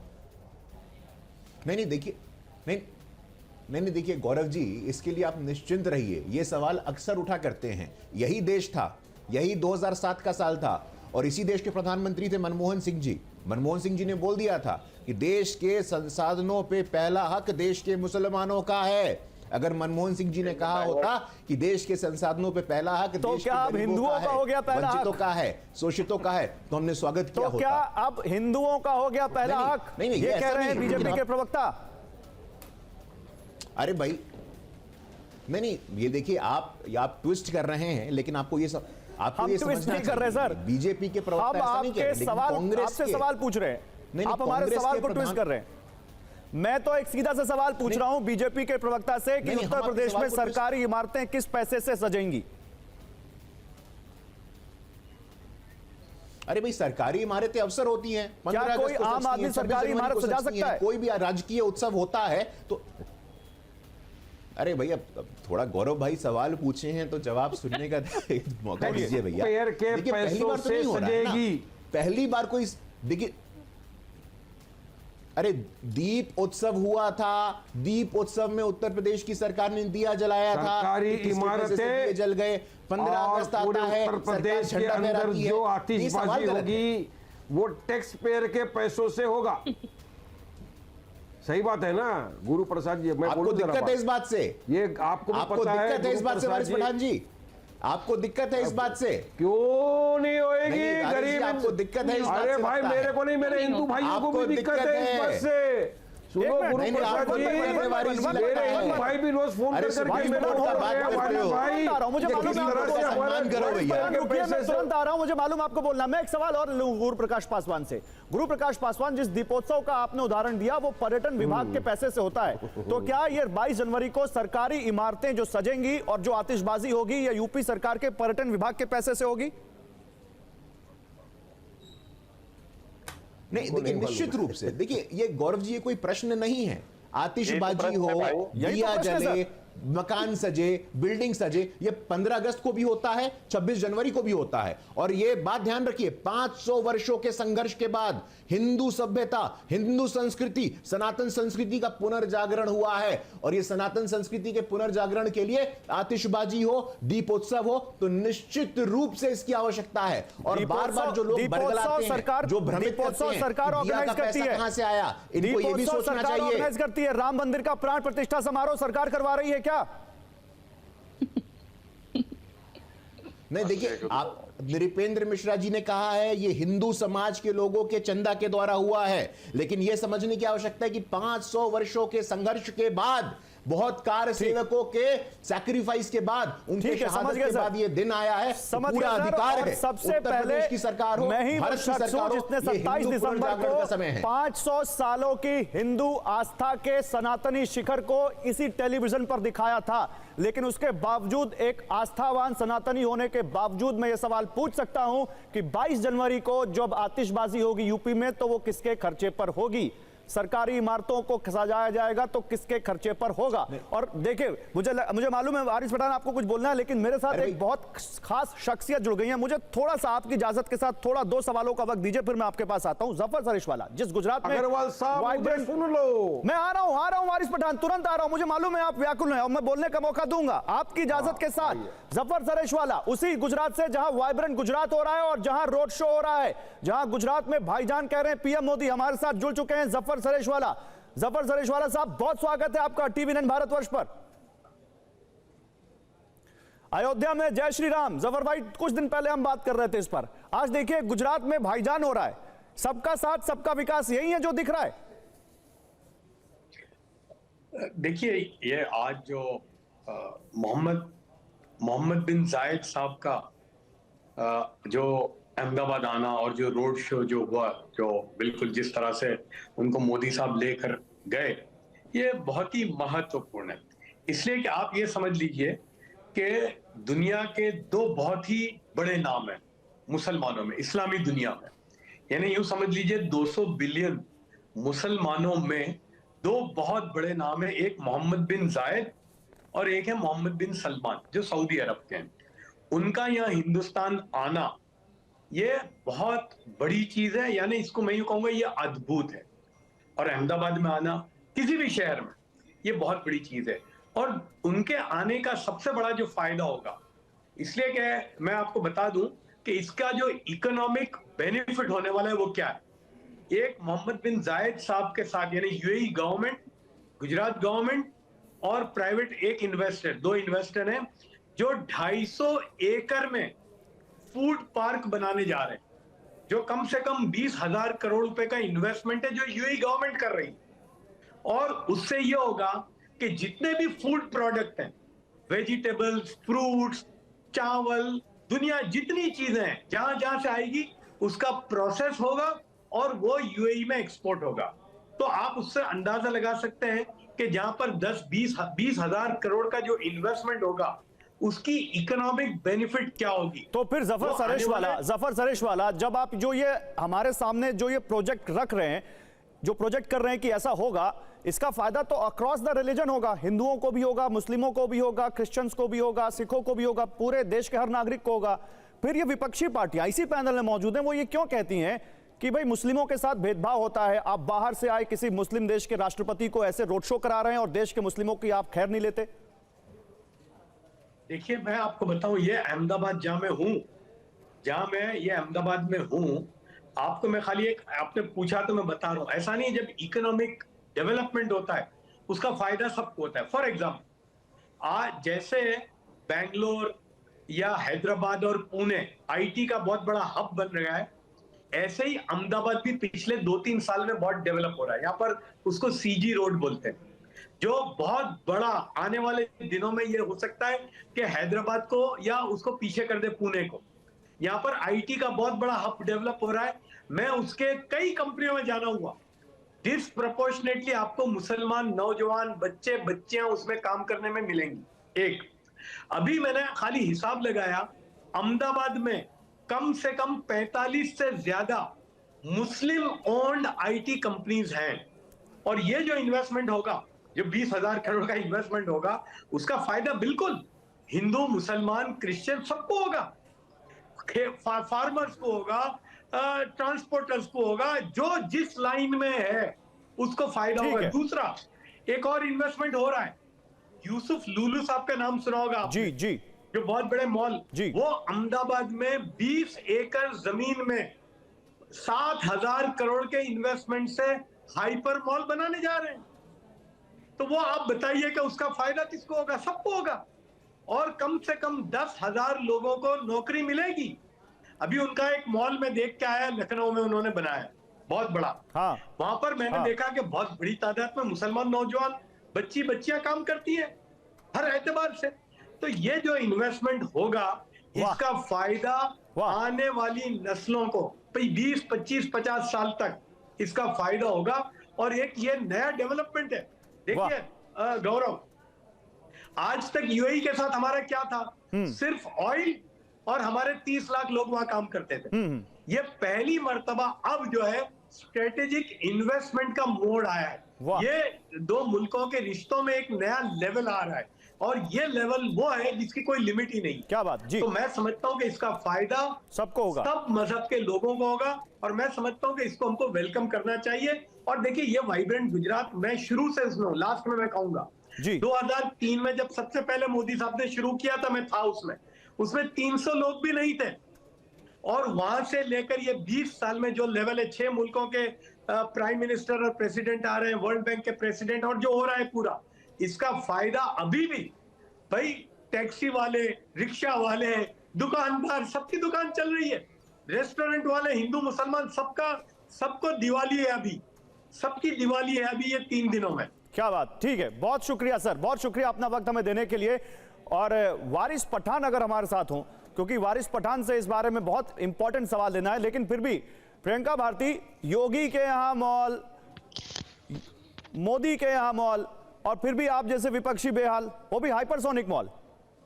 नहीं देखिए गौरव जी, इसके लिए आप निश्चिंत रहिए। ये सवाल अक्सर उठा करते हैं। यही देश था, यही 2007 का साल था और इसी देश के प्रधानमंत्री थे मनमोहन सिंह जी। मनमोहन सिंह जी ने बोल दिया था कि देश के संसाधनों पे पहला हक देश के मुसलमानों का है। अगर मनमोहन सिंह जी ने कहा होता कि देश के संसाधनों पे पहला हक तो क्या अब हिंदुओं का हो गया पहला हक, वंचितों का है, शोषितों का है, तो हमने स्वागत किया होता। तो क्या अब हिंदुओं का हो गया पहला हक? ये कह रहे हैं बीजेपी के प्रवक्ता। अरे भाई नहीं, ये देखिए आप ट्विस्ट कर रहे हैं, लेकिन आपको ये सब आपको ये ट्विस्ट नहीं कर रहे सर। बीजेपी के प्रवक्ता ऐसा नहीं कह रहे, लेकिन कांग्रेस आपसे सवाल पूछ रहे हैं, नहीं, आप हमारे कांग्रेस सवाल के को ट्विस्ट कर रहे हैं। मैं तो एक सीधा सा सवाल पूछ रहा हूं बीजेपी के प्रवक्ता से कि उत्तर प्रदेश में सरकारी इमारतें किस पैसे से सजेंगी? अरे भाई, सरकारी इमारतें अवसर होती हैं। क्या कोई आम आदमी सरकारी इमारत सजा सकता है? कोई भी राजकीय उत्सव होता है तो अरे भैया थोड़ा गौरव भाई सवाल पूछे हैं तो जवाब सुनने का मौका दीजिए भैया। देखिए पहली बार तो नहीं सजेगी। पहली बार कोई देखिए, अरे दीप उत्सव हुआ था, दीप उत्सव में उत्तर प्रदेश की सरकार ने दिया जलाया था, सरकारी इमारतें जल गए। 15 अगस्त आता है, उत्तर प्रदेश के अंदर जो आतिशबाजी होगी वो टैक्स पेयर के पैसों से होगा। सही बात है ना गुरु प्रसाद जी? मैं आपको दिक्कत है इस बात से? ये आपको दिक्कत है इस बात से वारिस पठान जी? आपको दिक्कत है इस बात से? क्यों नहीं होएगी? गरीब आपको दिक्कत है इस बात से? अरे भाई मेरे को नहीं, मेरे हिंदू भाइयों को भी दिक्कत है इस बात से। सुनो गुरु प्रसाद जी, मेरे हिंदू भाई भी रोज फोन कर करके मेरे को तुरंत आ रहा हूं, मुझे मालूम आपको बोलना। मैं एक सवाल और लूं गुरु प्रकाश पासवान से। गुरु प्रकाश पासवान, जिस दीपोत्सव का आपने उदाहरण दिया वो पर्यटन विभाग के पैसे से होता है, तो क्या ये 22 जनवरी को सरकारी इमारतें जो सजेंगी और जो आतिशबाजी होगी ये यूपी सरकार के पर्यटन विभाग के पैसे से होगी? नहीं, देखिए निश्चित रूप से, देखिए ये गौरव जी ये कोई प्रश्न नहीं है। आतिशबाजी हो, दिया जले, मकान सजे, बिल्डिंग सजे, ये 15 अगस्त को भी होता है, 26 जनवरी को भी होता है। और ये बात ध्यान रखिए, 500 वर्षों के संघर्ष के बाद हिंदू सभ्यता, हिंदू संस्कृति, सनातन संस्कृति का पुनर्जागरण हुआ है। और ये सनातन संस्कृति के पुनर्जागरण के लिए आतिशबाजी हो, दीपोत्सव हो, तो निश्चित रूप से इसकी आवश्यकता है। और बार बार जो लोग बरगलाते हैं, जो भ्रमित करते हैं, सरकार ऑर्गेनाइज करती है, कहां से आया, इनको ये भी सोचना चाहिए। ऑर्गेनाइज करती है। राम मंदिर का प्राण प्रतिष्ठा समारोह सरकार करवा रही है क्या? नहीं, देखिए आप नृपेंद्र मिश्रा जी ने कहा है ये हिंदू समाज के लोगों के चंदा के द्वारा हुआ है, लेकिन यह समझने की आवश्यकता है कि 500 वर्षों के संघर्ष के बाद, बहुत कार सेवकों के सैक्रिफाइस के बाद, उनके शहादत के बाद ये दिन आया है। पूरा अधिकार है सबसे पहले की सरकार हो, मैं ही भारत की सरकार हो, जिसने 27 दिसंबर को 500 सालों की हिंदू आस्था के सनातनी शिखर को इसी टेलीविजन पर दिखाया था। लेकिन उसके बावजूद, एक आस्थावान सनातनी होने के बावजूद, मैं ये सवाल पूछ सकता हूं कि 22 जनवरी को जब आतिशबाजी होगी यूपी में तो वो किसके खर्चे पर होगी? सरकारी इमारतों को सजाया जाएगा तो किसके खर्चे पर होगा। और देखिए, मुझे मालूम है वारिस पठान आपको कुछ बोलना है, लेकिन मेरे साथ एक बहुत खास शख्सियत जुड़ गई है। मुझे थोड़ा सा आपकी इजाजत के साथ थोड़ा 2 सवालों का वक्त दीजिए, फिर मैं आपके पास आता हूं। जफर सरेशवाला, जिस गुजरात में अग्रवाल साहब मुझे सुन लो, मैं आ रहा हूं वारिस पठान, तुरंत आ रहा हूं। मुझे मालूम है आप व्याकुल हैं और मैं बोलने का मौका दूंगा आपकी इजाजत के साथ। जफर सरेशवाला, उसी गुजरात से जहां वाइब्रेंट गुजरात हो रहा है और जहां रोड शो हो रहा है, जहां गुजरात में भाईजान कह रहे हैं पीएम मोदी हमारे साथ जुड़ चुके हैं। जफर सरेशवाला साहब, बहुत स्वागत है आपका टीवी9 भारतवर्ष पर। अयोध्या में जय श्री राम, जफर भाई कुछ दिन पहले हम बात कर रहे थे इस पर। आज देखिए गुजरात में भाईजान हो रहा है, सबका साथ सबका विकास, यही है जो दिख रहा है। देखिए, ये आज जो मोहम्मद बिन जायद साहब का जो अहमदाबाद आना और जो रोड शो जो हुआ, जो बिल्कुल जिस तरह से उनको मोदी साहब लेकर गए, ये बहुत ही महत्वपूर्ण है। इसलिए कि आप ये समझ लीजिए कि दुनिया के 2 बहुत ही बड़े नाम हैं मुसलमानों में, इस्लामी दुनिया में। यानी यूं समझ लीजिए 200 बिलियन मुसलमानों में 2 बहुत बड़े नाम हैं, एक मोहम्मद बिन जायद और एक है मोहम्मद बिन सलमान जो सऊदी अरब के हैं। उनका यहाँ हिंदुस्तान आना ये बहुत बड़ी चीज है, यानी इसको मैं यूं कहूंगा ये अद्भुत है। और अहमदाबाद में आना, किसी भी शहर में, ये बहुत बड़ी चीज है। और उनके आने का सबसे बड़ा जो फायदा होगा, इसलिए कि मैं आपको बता दूं कि इसका जो इकोनॉमिक बेनिफिट होने वाला है वो क्या है। एक मोहम्मद बिन जायद साहब के साथ, यानी यूएई गवर्नमेंट, गुजरात गवर्नमेंट और प्राइवेट एक इन्वेस्टर, 2 इन्वेस्टर हैं जो 250 एकड़ में फूड पार्क बनाने जा रहे हैं, जो कम से कम 20,000 करोड़ रुपए का इन्वेस्टमेंट है जो यूएई गवर्नमेंट कर रही है। और उससे यह होगा कि जितने भी फूड प्रोडक्ट हैं, वेजिटेबल्स, फ्रूट्स, चावल, दुनिया जितनी चीजें हैं, जहां जहां से आएगी उसका प्रोसेस होगा और वो यूएई में एक्सपोर्ट होगा। तो आप उससे अंदाजा लगा सकते हैं कि जहां पर 10-20 हजार करोड़ का जो इन्वेस्टमेंट होगा उसकी इकोनॉमिक बेनिफिट क्या होगी। तो फिर जफर सरेशवाला, जब आप जो ये हमारे सामने जो ये प्रोजेक्ट रख रहे हैं, जो प्रोजेक्ट कर रहे हैं कि ऐसा होगा, इसका फायदा तो अक्रॉस द रिलीजन होगा, हिंदुओं को भी होगा, मुस्लिमों को भी होगा, क्रिश्चियंस को भी होगा, सिखों को भी होगा, पूरे देश के हर नागरिक को होगा। फिर ये विपक्षी पार्टियां इसी पैनल में मौजूद हैं, वो ये क्यों कहती हैं कि भाई मुस्लिमों के साथ भेदभाव होता है, आप बाहर से आए किसी मुस्लिम देश के राष्ट्रपति को ऐसे रोड शो करा रहे हैं और देश के मुस्लिमों की आप खैर नहीं लेते? देखिए, मैं आपको बताऊं, ये अहमदाबाद जहां मैं ये अहमदाबाद में हूं, आपको मैं खाली एक, आपने पूछा तो मैं बता रहा हूं। ऐसा नहीं, जब इकोनॉमिक डेवलपमेंट होता है उसका फायदा सबको होता है। फॉर एग्जाम्पल, आज जैसे बेंगलोर या हैदराबाद और पुणे आईटी का बहुत बड़ा हब बन रहा है, ऐसे ही अहमदाबाद भी पिछले 2-3 साल में बहुत डेवलप हो रहा है। यहाँ पर उसको सीजी रोड बोलते हैं, जो बहुत बड़ा आने वाले दिनों में ये हो सकता है कि हैदराबाद को या उसको पीछे कर दे पुणे को। यहाँ पर आईटी का बहुत बड़ा हब डेवलप हो रहा है। मैं उसके कई कंपनियों में जाना हुआ, डिसप्रोपोर्शनेटली आपको मुसलमान नौजवान बच्चे बच्चियां उसमें काम करने में मिलेंगी। एक, अभी मैंने खाली हिसाब लगाया, अहमदाबाद में कम से कम 45 से ज्यादा मुस्लिम ओन्ड आईटी कंपनीज हैं। और ये जो इन्वेस्टमेंट होगा, जो 20,000 करोड़ का इन्वेस्टमेंट होगा, उसका फायदा बिल्कुल हिंदू, मुसलमान, क्रिश्चियन सबको होगा, फार्मर्स को होगा, ट्रांसपोर्टर्स को होगा, जो जिस लाइन में है उसको फायदा होगा। दूसरा, एक और इन्वेस्टमेंट हो रहा है, यूसुफ लुलू साहब का नाम सुना होगा जी जी, जो बहुत बड़े मॉल, वो अहमदाबाद में 20 एकड़ जमीन में 7,000 करोड़ के इन्वेस्टमेंट से हाइपर मॉल बनाने जा रहे हैं। तो वो आप बताइए कि उसका फायदा किसको होगा? सबको होगा। और कम से कम 10,000 लोगों को नौकरी मिलेगी। अभी उनका एक मॉल में देख के आया, लखनऊ में उन्होंने बनाया, बहुत बड़ा। हाँ, वहां पर मैंने देखा कि बहुत बड़ी तादाद में मुसलमान नौजवान बच्चियां काम करती हैं हर एतबार से। तो ये जो इन्वेस्टमेंट होगा, इसका फायदा आने वाली नस्लों को 20, 25, 50 साल तक इसका फायदा होगा। और एक ये नया डेवलपमेंट है। देखिए गौरव, आज तक यूएई के साथ हमारा क्या था? सिर्फ ऑयल, और हमारे 30 लाख लोग वहां काम करते थे। ये पहली मर्तबा अब जो है स्ट्रेटेजिक इन्वेस्टमेंट का मोड़ आया वाह। है। ये दो मुल्कों के रिश्तों में एक नया लेवल आ रहा है और ये लेवल वो है जिसकी कोई लिमिट ही नहीं। क्या बात जी। तो मैं समझता हूं कि इसका फायदा सबको होगा, सब मजहब के लोगों को होगा और मैं समझता हूं कि इसको हमको वेलकम करना चाहिए। और देखिए ये वाइब्रेंट गुजरात मैं शुरू से उसमें हूं, लास्ट में मैं कहूंगा जी। 2003 में जब सबसे पहले मोदी साहब ने शुरू किया था, मैं था उसमें 300 लोग भी नहीं थे और वहां से लेकर ये 20 साल में जो लेवल है, 6 मुल्कों के प्राइम मिनिस्टर और प्रेसिडेंट आ रहे हैं, वर्ल्ड बैंक के प्रेसिडेंट, और जो हो रहा है पूरा, इसका फायदा अभी भी भाई टैक्सी वाले, रिक्शा वाले, दुकानदार, सबकी दुकान चल रही है, रेस्टोरेंट वाले, हिंदू मुसलमान, सबको दिवाली है अभी, सबकी दिवाली है अभी ये 3 दिनों में। क्या बात, ठीक है, बहुत शुक्रिया सर, बहुत शुक्रिया अपना वक्त हमें देने के लिए। और वारिस पठान अगर हमारे साथ हों, क्योंकि वारिस पठान से इस बारे में बहुत इंपॉर्टेंट सवाल लेना है, लेकिन फिर भी प्रियंका भारती, योगी के यहां मॉल, मोदी के यहां मॉल, और फिर भी आप जैसे विपक्षी बेहाल, वो भी हाइपरसोनिक मॉल।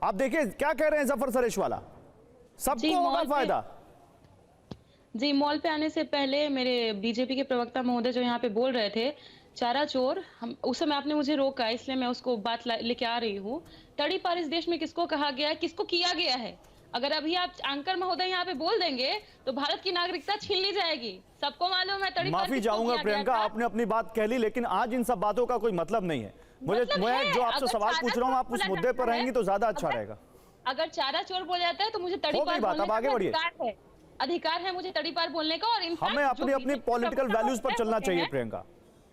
आप देखिए क्या कह रहे हैं जफर सरेश वाला, सबको होगा फायदा। जी, मॉल पे आने से पहले मेरे बीजेपी के प्रवक्ता महोदय जो यहाँ पे बोल रहे थे चारा चोर, हम उस समय आपने मुझे रोका, इसलिए मैं उसको बात लेके आ रही हूँ। तड़ीपार इस देश में किसको कहा गया है, किसको किया गया है? अगर अभी आप एंकर महोदय यहाँ पे बोल देंगे तो भारत की नागरिकता छीन ली जाएगी। सबको मालूम है तड़ीपार माफी चाहूंगा प्रियंका, आपने अपनी बात कह ली, लेकिन आज इन सब बातों का कोई मतलब नहीं है। मैं जो आपसे सवाल पूछ रहा हूँ, आप उस मुद्दे पर रहेंगी तो ज्यादा अच्छा रहेगा। अगर चारा चोर बोल जाता है तो मुझे तड़ीपार बोलने का अधिकार है मुझे तड़ीपार बोलने का। और हमें अपनी पॉलिटिकल वैल्यूज पर चलना चाहिए प्रियंका।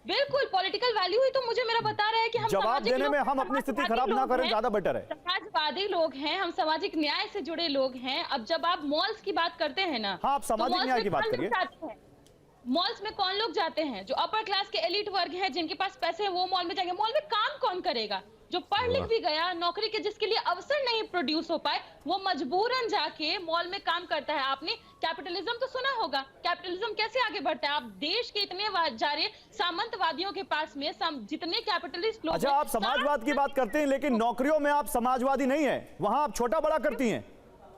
बिल्कुल, पॉलिटिकल वैल्यू ही तो मुझे मेरा बता रहा है कि हम जवाब देने में हम अपनी स्थिति खराब ना करें, ज्यादा बेटर है। समाजवादी लोग हैं, हम सामाजिक न्याय से जुड़े लोग हैं। अब जब आप मॉल्स की बात करते हैं ना, हाँ, आप सामाजिक न्याय की बात करिए। मॉल्स में कौन लोग जाते हैं? जो अपर क्लास के एलिट वर्ग हैं, जिनके पास पैसे हैं, वो मॉल में जाएंगे। मॉल में काम कौन करेगा? जो पढ़ लिख भी गया, नौकरी के जिसके लिए अवसर नहीं प्रोड्यूस हो पाए, वो मजबूरन जाके मॉल में काम करता है। आपने कैपिटलिज्म तो सुना होगा, कैपिटलिज्म कैसे आगे बढ़ता है? आप देश के इतने जा रहे सामंतवादियों के पास में जितने कैपिटलिस्ट लोग। अच्छा, आप समाजवाद की बात करते हैं, लेकिन नौकरियों में आप समाजवादी नहीं है, वहां आप छोटा बड़ा करती हैं,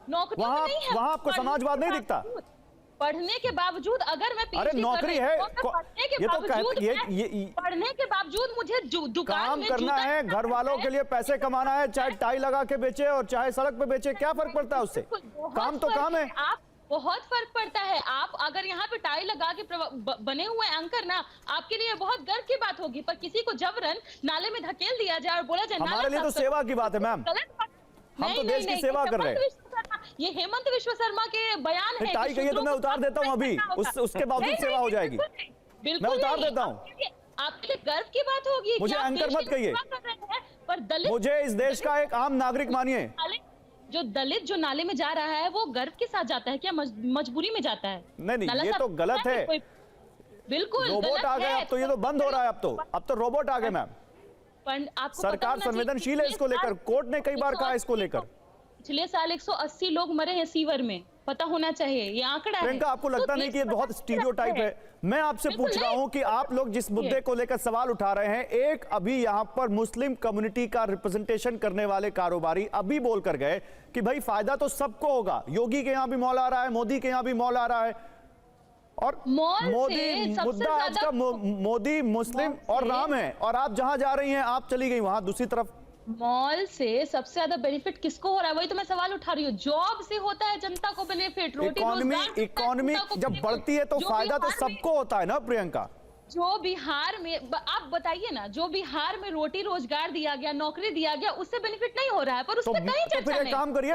वहां आपको समाजवाद नहीं दिखता। पढ़ने के बावजूद अगर मैं अरे नौकरी है, पढ़ने के बावजूद मुझे काम करना है, घर वालों के लिए पैसे कमाना है, चाहे टाई लगा के बेचे और चाहे सड़क पे बेचे, क्या फर्क पड़ता है उससे? काम तो काम है। आप बहुत फर्क पड़ता है। आप अगर यहाँ पे टाई लगा के बने हुए एंकर ना, आपके लिए बहुत गर्व की बात होगी, पर किसी को जबरन नाले में धकेल दिया जाए और बोला जाए, हमारे लिए तो सेवा की बात है मैम, हम तो देश की सेवा कर रहे हैं। ये हेमंत विश्व शर्मा के बयान है। टाई कहिए तो मैं उतार देता हूँ अभी, उसके बावजूद सेवा हो जाएगी। मैं उतार देता हूँ। आपके लिए गर्व की बात होगी। मुझे एंकर मत कहिए, पर दलित, मुझे इस देश का एक आम नागरिक मानिए। जो दलित जो नाले में जा रहा है, वो गर्व के साथ जाता है क्या मजबूरी में जाता है? नहीं, ये तो गलत है। बिल्कुल रोबोट आ गए, अब तो ये तो बंद हो रहा है। अब तो रोबोट आ गए मैम। सरकार संवेदनशील है इसको लेकर, कोर्ट ने कई बार कहा इसको लेकर। पिछले साल 180 लोग मरे हैं सीवर में, पता होना चाहिए, ये आंकड़ा है। प्रियंका, आपको लगता नहीं कि ये बहुत स्टीरियोटाइप है? मैं आपसे पूछ रहा हूं कि आप लोग जिस मुद्दे को लेकर सवाल उठा रहे हैं, एक अभी यहां पर मुस्लिम कम्युनिटी का रिप्रेजेंटेशन करने वाले कारोबारी अभी बोल कर गए कि भाई फायदा तो सबको होगा। योगी के यहां भी मॉल आ रहा है, मोदी के यहां भी मॉल आ रहा है, और मोदी मुद्दा आज का मोदी मुस्लिम और राम है, और आप जहां जा रही हैं, आप चली गई वहां दूसरी तरफ। मॉल से सबसे ज्यादा बेनिफिट किसको हो रहा है? वही तो मैं सवाल उठा रही हूँ। जॉब से होता है जनता को बेनिफिट, इकोनॉमी जब बढ़ती है तो फायदा तो सबको होता है ना प्रियंका। जो बिहार में, आप बताइए ना, जो बिहार में रोटी रोजगार दिया गया, नौकरी दिया गया, उससे बेनिफिट नहीं हो रहा है, पर उस पर कहीं चर्चा नहीं। फिर काम करिए,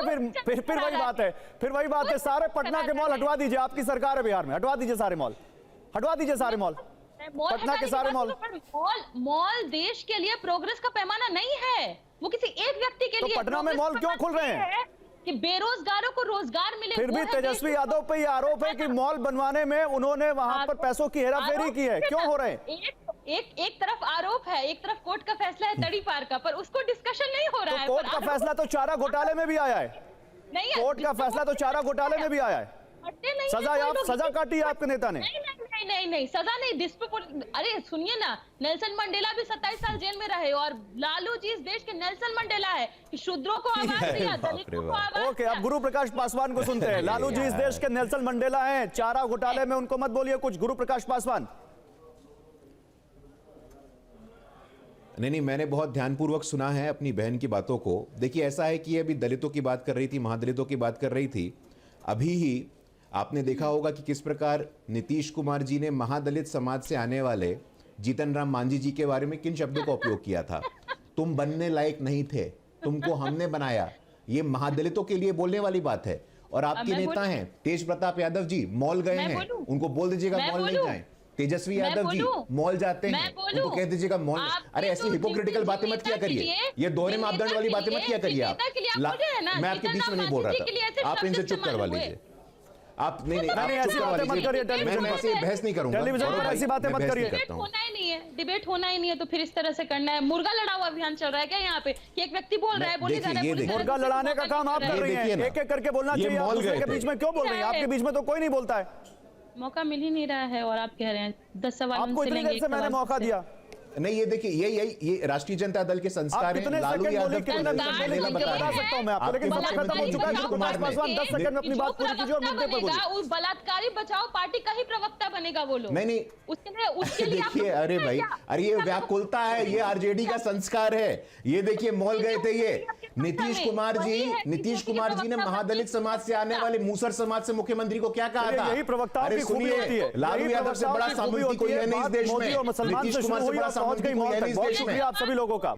फिर वही बात है, सारे पटना के मॉल हटवा दीजिए। आपकी सरकार है बिहार में, हटवा दीजिए सारे मॉल, हटवा दीजिए सारे मॉल, पटना के सारे मॉल। मॉल देश के लिए प्रोग्रेस का पैमाना नहीं है, वो किसी एक व्यक्ति के लिए। पटना में मॉल क्यों खुल रहे हैं? कि बेरोजगारों को रोजगार मिले। फिर भी तेजस्वी यादव पे ये आरोप है कि मॉल बनवाने में उन्होंने वहां पर पैसों की हेराफेरी की है। क्यों हो रहे हैं? एक तरफ आरोप है, एक तरफ कोर्ट का फैसला है तड़ीपार का, पर उसको डिस्कशन नहीं हो रहा है। कोर्ट का फैसला तो चारा घोटाले में भी आया है। कोर्ट का फैसला तो चारा घोटाले में भी आया है। सजा काटी है आपके नेता ने। नहीं सजा नहीं, अरे सुनिए ना, नेल्सन मंडेला भी 27 साल जेल में रहे और लालू जी इस देश के नेल्सन मंडेला है कि शूद्रों को आवाज दिया, दलितों को आवाज ओके, अब गुरु प्रकाश पासवान को सुनते हैं। लालू जी इस देश के नेल्सन मंडेला हैं, चारा घोटाले में उनको मत बोलिए कुछ। गुरु प्रकाश पासवान। नहीं, मैंने बहुत ध्यानपूर्वक सुना है अपनी बहन की बातों को। देखिए, ऐसा है कि ये अभी दलितों की बात कर रही थी, महादलितों की बात कर रही थी। अभी ही आपने देखा होगा कि किस प्रकार नीतीश कुमार जी ने महादलित समाज से आने वाले जीतन राम मांझी जी के बारे में किन शब्दों का उपयोग किया था। तुम बनने लायक नहीं थे, तुमको हमने बनाया। ये महादलितों के लिए बोलने वाली बात है। और आपके नेता हैं तेज प्रताप यादव जी, मॉल गए हैं, उनको बोल दीजिएगा मॉल नहीं जाए। तेजस्वी यादव जी मॉल जाते हैं, उनको कह दीजिएगा मॉल। अरे ऐसी हिपोक्रिटिकल बातें मत किया करिए, ये दोहरे मापदंड वाली बातें मत किया करिए आप। मैं आपके बीच में नहीं बोल रहा था, आप इनसे चुप करवा लीजिए। आप नहीं ऐसी बातें मत करिए, मैं ऐसे बहस नहीं करूंगा, टेलीविजन पर ऐसी बातें मत करिए। डिबेट होना ही नहीं है तो फिर इस तरह से करना है। मुर्गा लड़ाओ अभियान चल रहा है क्या यहाँ पे? कि एक व्यक्ति बोल रहा है, बोली जा रहा है, मुर्गा लड़ाने का काम आप कर रही हैं, एक एक करके बोलना चाहिए। आप दूसरे के बीच में क्यों बोल रही हैं? आपके बीच में तो कोई नहीं बोलता है। मौका मिल ही नहीं रहा है और आप कह रहे हैं 10 सवाल आपको इतनी देर से मैंने मौका दिया। नहीं, ये देखिए, ये राष्ट्रीय जनता दल के संस्कार हैं। लालू यादव को बता सकता हूं मैं आपको, लेकिन समय खत्म हो चुका है। गुरु प्रकाश पासवान 10 सेकंड में अपनी बात पूरी कीजिए और मुद्दे पर बोलिए। उस बलात्कारी बचाओ पार्टी का ही प्रवक्ता बनेगा वो लोग। नहीं, उसके लिए देखिए, अरे भाई, अरे ये व्याकुलता है, ये आरजेडी का संस्कार है। ये देखिए, मॉल गए थे ये नीतीश कुमार जी ने महादलित समाज से आने वाले मूसर समाज से मुख्यमंत्री को क्या कहा था? यही प्रवक्ताओं की खूबी होती है। लालू यादव से बड़ा सामंती कोई है नहीं इस देश में, नीतीश कुमार से बड़ा सामंती कोई है नहीं इस देश में। आप सभी लोगों का